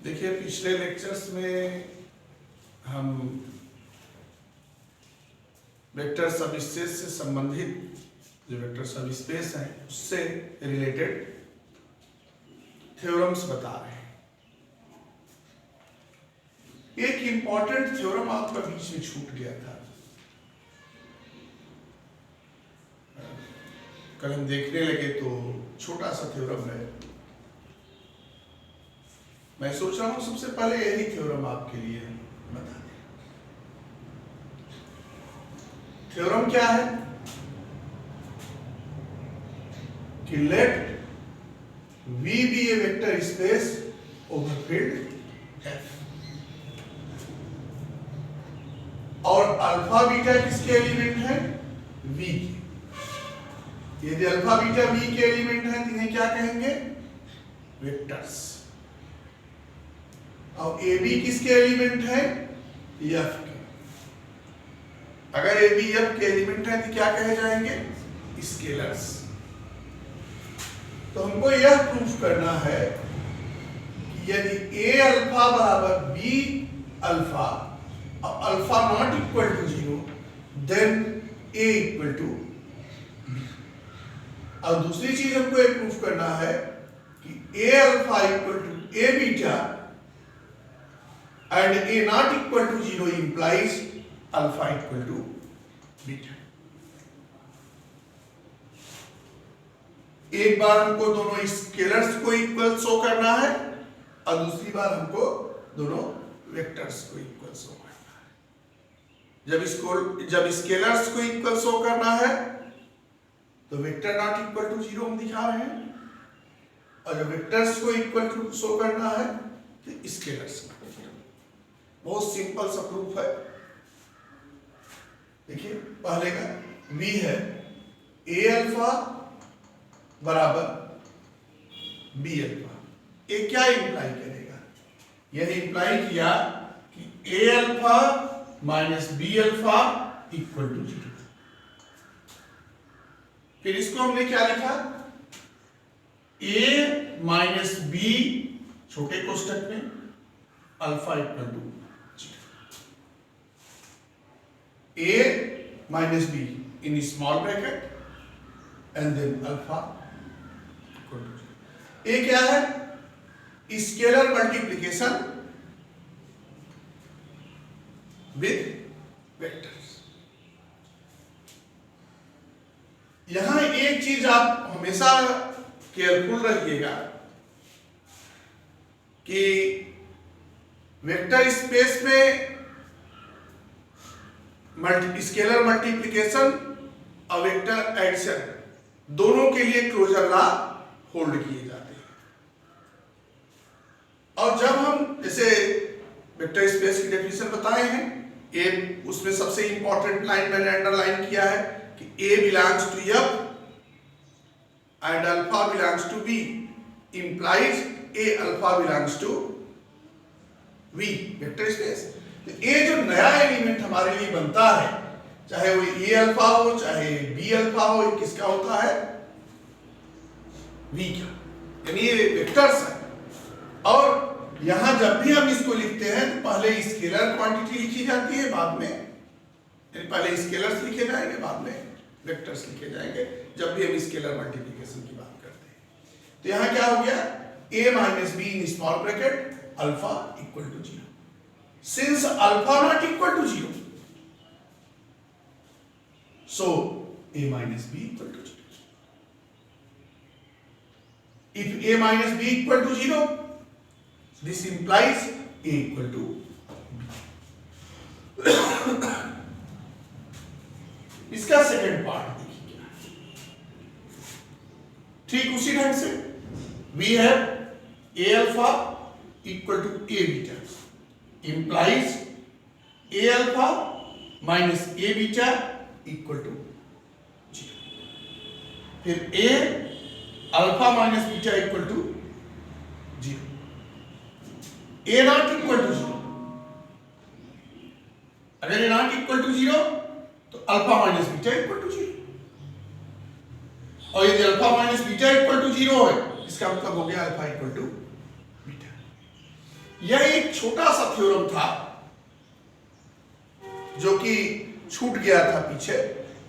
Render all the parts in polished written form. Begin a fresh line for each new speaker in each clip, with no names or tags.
देखिए, पिछले लेक्चर्स में हम वेक्टर सबस्पेस से संबंधित जो वेक्टर सबस्पेस है उससे रिलेटेड थ्योरम्स बता रहे हैं। एक इंपॉर्टेंट थ्योरम आपका बीच में छूट गया था, कल हम देखने लगे तो छोटा सा थ्योरम है। मैं सोच रहा हूं सबसे पहले यही थ्योरम आपके लिए बता दें। थ्योरम क्या है कि let V be a vector space over field F और अल्फा बीटा किसके एलिमेंट है? V के। यदि अल्फा बीटा V के एलिमेंट है तो इन्हें क्या कहेंगे? वेक्टर्स। और AB किसके एलिमेंट है? F के। अगर AB F के एलिमेंट है तो क्या कहे जाएंगे? स्केलर्स। तो हमको यह प्रूफ करना है कि यदि A अल्फा बराबर B अल्फा और alpha not equal to 0 then A equal to B। और दूसरी चीज हमको ये प्रूफ करना है कि A alpha equal to A beta and A not equal to 0 implies alpha equal to beta. एक बार हमको दोनों स्केलर्स को इक्वल शो करना है और दूसरी बार हमको दोनों वेक्टर्स को इक्वल शो करना है। जब स्केलर्स को इक्वल शो करना है तो वेक्टर नॉट इक्वल टू 0 हम दिखा रहे हैं, और जब वेक्टर्स को इक्वल टू शो करना है तो स्केलर्स को। बहुत सिंपल सा प्रूफ है। देखिए, पहले का V है A अल्फा बराबर B अल्फा। ये क्या इंप्लाई करेगा? यह इंप्लाई किया कि A alpha minus B alpha equal to 0। फिर इसको हमने क्या लिखा? A माइनस B छोटे कोष्टक में alpha equal to 0। A minus B in small bracket and then alpha. ये क्या है? Scalar multiplication with vectors. यहां एक चीज आप हमेशा केयरफुल रहिएगा कि वेक्टर स्पेस में स्केलर मल्टीप्लिकेशन और वेक्टर एडिशन दोनों के लिए क्लोजर लॉ होल्ड किए जाते हैं। और जब हम जैसे वेक्टर स्पेस की डेफिनेशन बताए हैं, ए उसमें सबसे इंपॉर्टेंट लाइन मैंने अंडरलाइन किया है कि A belongs to F and alpha belongs to B implies A alpha belongs to V vector space. तो ये जो नया एलिमेंट हमारे लिए बनता है, चाहे वो A अल्फा हो चाहे B अल्फा हो, ये किसका होता है? V का। यानी ये वेक्टर्स है। और यहां जब भी हम इसको लिखते हैं तो पहले स्केलर क्वांटिटी लिखी जाती है, बाद में यानी पहले स्केलर्स लिखे जाएंगे, बाद में वेक्टर्स लिखे जाएंगे जब भी हम स्केलर मल्टीप्लिकेशन की बात करते हैं। तो यहां क्या हो गया? A minus B in small bracket alpha equal to 0। Since alpha not equal to 0 so A minus B equal to 0. If A minus B equal to 0, this implies A equal to B. इसका second part देखिए क्या है। ठीक उसी ढंग से we have A alpha equal to A beta implies A alpha minus A beta equal to 0। फिर A alpha minus beta equal to 0। A not equal to 0। अगर A नॉट इक्वल टू 0 तो alpha minus beta equal to 0। और यदि alpha minus beta equal to 0 है, इसका मतलब हो गया अल्फा इक्वल टू बीटा। यह एक छोटा सा थ्योरम था जो कि छूट गया था पीछे,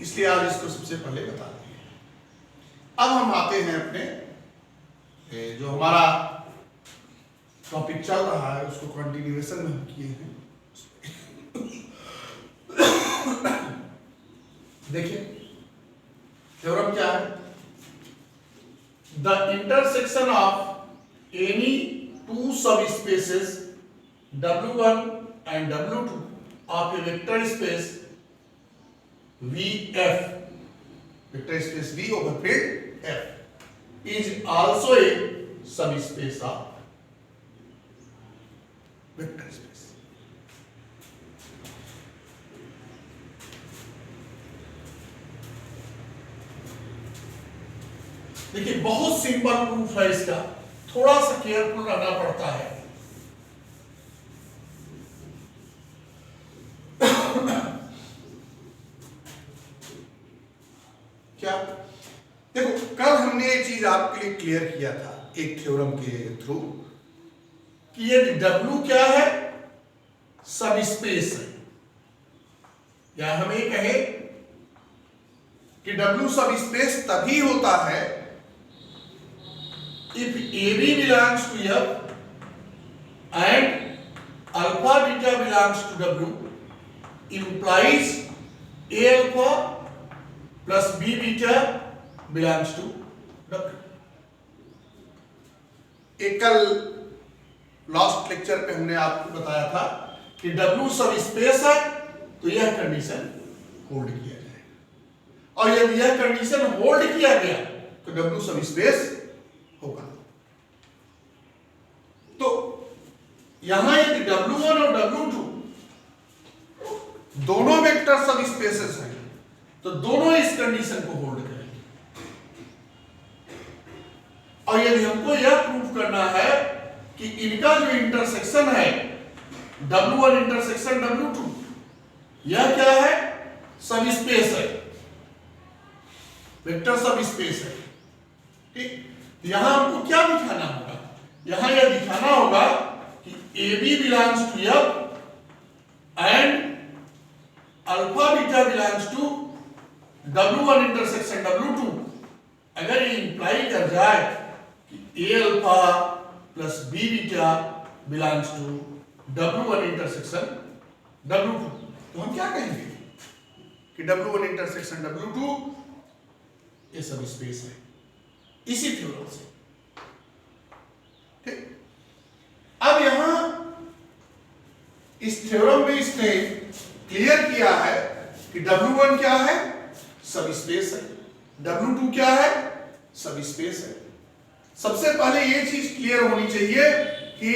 इसलिए आज इसको सबसे पहले बता दिए। अब हम आते हैं अपने जो हमारा टॉपिक चल रहा है उसको कंटिन्यूएशन में हम किए हैं। देखिए थ्योरम क्या है, the intersection of any two सब spaces W1 and W2 of a vector space VF, vector space V over field F is also a subspace of vector space. देखिए बहुत सिंपल प्रूफ है इसका, थोड़ा सा केयरफुल रहना पड़ता है। क्या देखो कल हमने ये चीज आपके लिए क्लियर किया था एक थ्योरम के थ्रू कि ये W क्या है, सब स्पेस है, या हम ये कहें कि W सब स्पेस तभी होता है if AB belongs to F and alpha beta belongs to W implies A alpha plus B beta belongs to W। एक कल लास्ट लेक्चर पे हमने आपको बताया था कि W सब स्पेस है तो यह कंडीशन होल्ड किया जाएगा, और यदि यह कंडीशन होल्ड किया गया तो W सब स्पेस होगा। तो यहां यदि W1 और W2 दोनों वेक्टर सब स्पेसेस हैं तो दोनों इस कंडीशन को होल्ड करेंगे। और यदि हमको यह प्रूफ करना है कि इनका जो इंटरसेक्शन है W1 इंटरसेक्शन W2 यह क्या है, सब स्पेस है, वेक्टर सब स्पेस है, ठीक। यहां हमको क्या दिखाना होगा, यहां यह दिखाना होगा कि AB belongs to F and alpha beta belongs to W1 intersection W2। अगर ये इंप्लाई कर जाए कि A alpha plus B beta belongs to W1 intersection W2, तो हम क्या कहेंगे कि W1 इंटरसेक्शन W2 ये सब स्पेस है, इसी थ्योरम से, ठीक। अब यहां इस थ्योरम में इसने क्लियर किया है कि W1 क्या है, सब स्पेस है, W2 क्या है, सब स्पेस है। सबसे पहले ये चीज क्लियर होनी चाहिए कि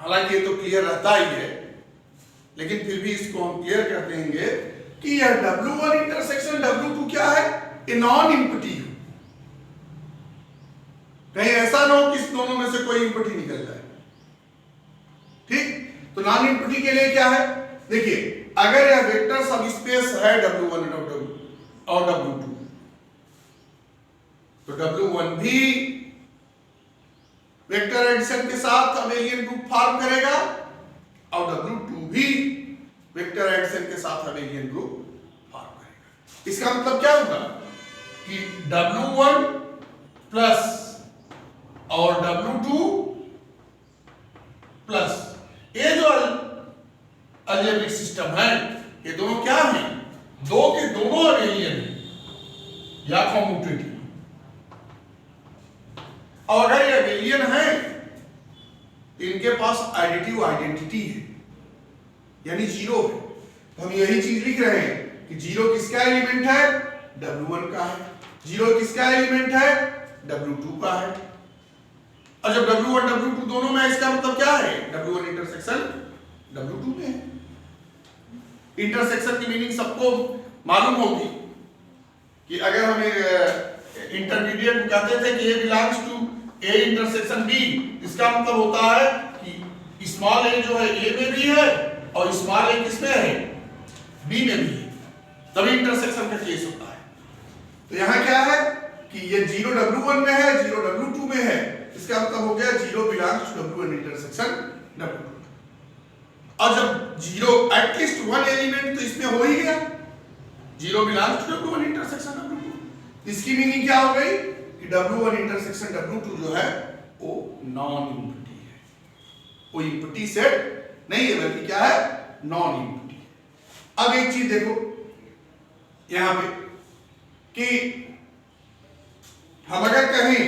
हालांकि ये तो क्लियर रहता ही है, लेकिन फिर भी इसको हम क्लियर कर देंगे कि यह W1 इंटरसेक्शन W2 क्या है, ए नॉन इम्पटी। कहीं ऐसा ना हो कि इस दोनों में से कोई इम्पटी निकल जाए, ठीक। तो नॉन इम्पटी के लिए क्या है, देखिए अगर यह वेक्टर सब स्पेस है W1 और W2 तो W1 भी वेक्टर एडिशन के साथ अबेलियन ग्रुप फॉर्म करेगा और W2 भी वेक्टर एडिशन के साथ अबेलियन ग्रुप फॉर्म करेगा। इसका मतलब क्या होगा कि W1 प्लस और W2 प्लस ये जो अलजेब्रिक सिस्टम है ये दोनों क्या है, दो के दोनों अबेलियन है या कॉम्यूटेटिव। और अगर ये अबेलियन है तो इनके पास एडिटिव आइडेंटिटी है, यानी जीरो है। तो हम यही चीज लिख रहे हैं कि जीरो किसका एलिमेंट है, W1 का है, जीरो किसका एलिमेंट है, W2 का है। और जब W1 W2 दोनों में, इसका मतलब क्या है, W1 इंटरसेक्शन W2 में है। इंटरसेक्शन की मीनिंग सबको मालूम होगी कि अगर हम इंटरमीडिएट में कहते थे कि A belongs to A intersection B, इसका मतलब होता है कि स्मॉल a जो है A में भी है और स्मॉल a किसमें है, B में भी है, तभी इंटरसेक्शन का केस होता है। तो यहां क्या है कि ये 0 W1 में है, 0 W2 में है, इसका मतलब हो गया 0 belongs to W1 intersection W2। और जब 0 एटलीस्ट 1 एलिमेंट तो इसमें हो ही गया, 0 belongs to W1 intersection W2। इसकी मीनिंग क्या हो गई कि W1 इंटरसेक्शन W2 जो है वो नॉन एम्प्टी है, वो एम्प्टी सेट नहीं है बल्कि क्या है, नॉन एम्प्टी। अब एक चीज देखो यहां पे कि हम अगर कहें,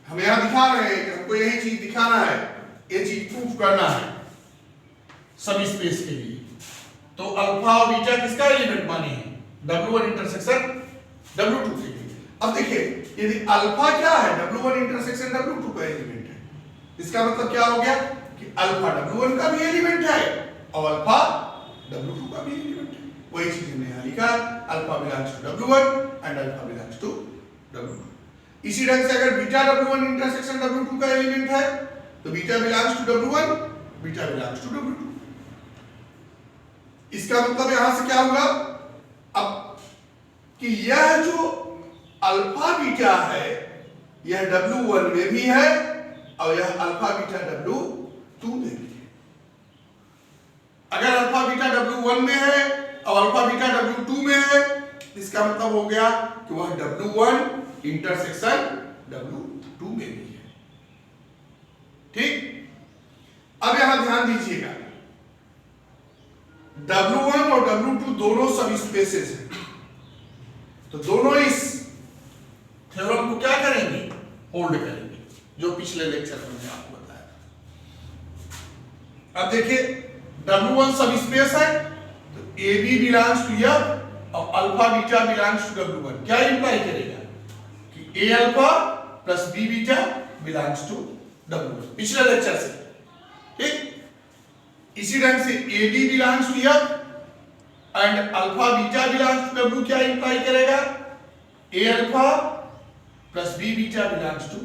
हम यहां दिखा रहे हैं कि हमको यही चीज दिखाना है, ये चीज प्रूफ करना है सब स्पेस के लिए, तो अल्फा और बीटा किसका एलिमेंट माने हैं, W1 इंटरसेक्शन W2 के लिए। अब देखिए यदि अल्फा क्या है, W1 इंटरसेक्शन W2 का एलिमेंट है, इसका मतलब क्या हो गया कि अल्फा W1 का भी एलिमेंट है और अल्फा W2 का भी एलिमेंट है। वही चीज हमने यहां लिखा, alpha belongs to W1 and alpha belongs to W2। इसी ढंग से अगर बीटा W1 इंटरसेक्शन W2 का एलिमेंट है तो beta belongs to W1, beta belongs to W2। इसका मतलब यहां से क्या होगा अब कि यह जो अल्फा बीटा है यह W1 में भी है और यह अल्फा बीटा W2 में भी है। अगर अल्फा बीटा W1 में है और अल्फा बीटा W2 में है, इसका मतलब हो गया कि वह W1 इंटरसेक्शन W2 में भी है। ठीक, अब यहां ध्यान दीजिएगा, W1 और W2 दोनों सब स्पेसेस हैं, तो दोनों इस थ्योरम को क्या करेंगे, होल्ड करेंगे, जो पिछले लेक्चर में मैंने आपको बताया। अब देखिए W1 सब स्पेस है तो AB बिलोंग्स टू F और alpha beta belongs to W1। क्या इंप्लाई करेगा कि A alpha plus B beta belongs to W1, पिछले लेक्चर से। ठीक, इसी ढंग से AB belongs to F and alpha beta belongs to W, क्या इंप्लाई करेगा, A alpha plus B beta belongs to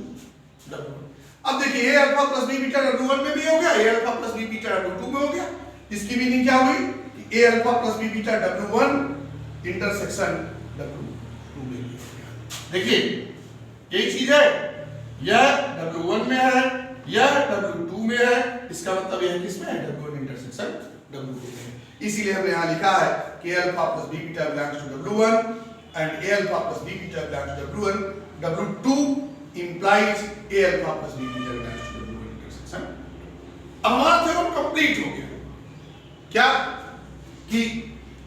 W। अब देखिए A alpha plus B beta W1 में भी हो गया, A alpha plus B beta W2 में हो गया। इसकी मीनिंग क्या हुई कि A alpha plus B beta W1 intersection W2 में भी हो गया। देखिए एक चीज है, यह W1 में है, यह W2 में है, इसका मतलब यह किस में है, W1 इंटरसेक्शन W2 में है। इसीलिए हमने यहां लिखा है कि A alpha plus B beta belongs to W1 and A alpha plus B beta belongs to W1, W2 implies A alpha plus B beta belongs to W1 intersection। अब हमारा थ्योरम कंप्लीट हो गया, क्या कि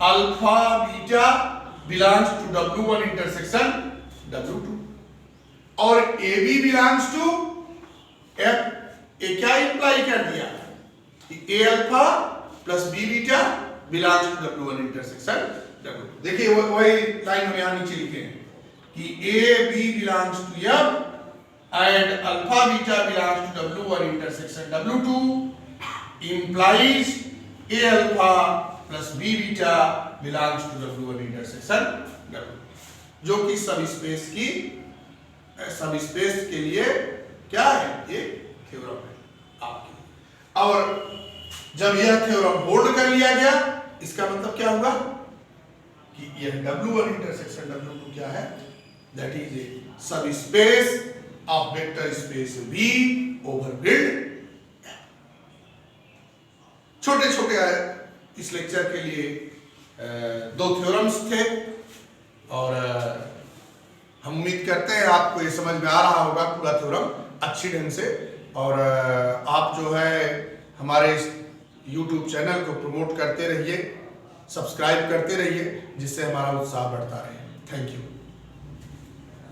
alpha beta belongs to W1 intersection W2 और AB belongs to F। ये क्या imply कर दिया कि A alpha plus B beta belongs to W1 intersection W2। देखिए वही लाइन हम यहां नीचे लिखे हैं कि AB belongs to F and alpha beta belongs to W1 intersection W2 implies A alpha plus B beta belongs to W1 intersection W, जो कि सब स्पेस के लिए क्या है, ये थ्योरम है आपके। और जब यह थ्योरम होल्ड कर लिया गया, इसका मतलब क्या होगा कि यह W1 इंटरसेक्शन W2 क्या है, दैट इज ए सब space of vector space V over grid. छोटे छोटे इस लेक्चर के लिए दो थ्योरम्स थे और हम उम्मीद करते हैं आपको ये समझ में आ रहा होगा पूरा थ्योरम अच्छी ढंग से। और आप जो है हमारे इस YouTube चैनल को प्रमोट करते रहिए, सब्सक्राइब करते रहिए, जिससे हमारा उत्साह बढ़ता रहे। Thank you.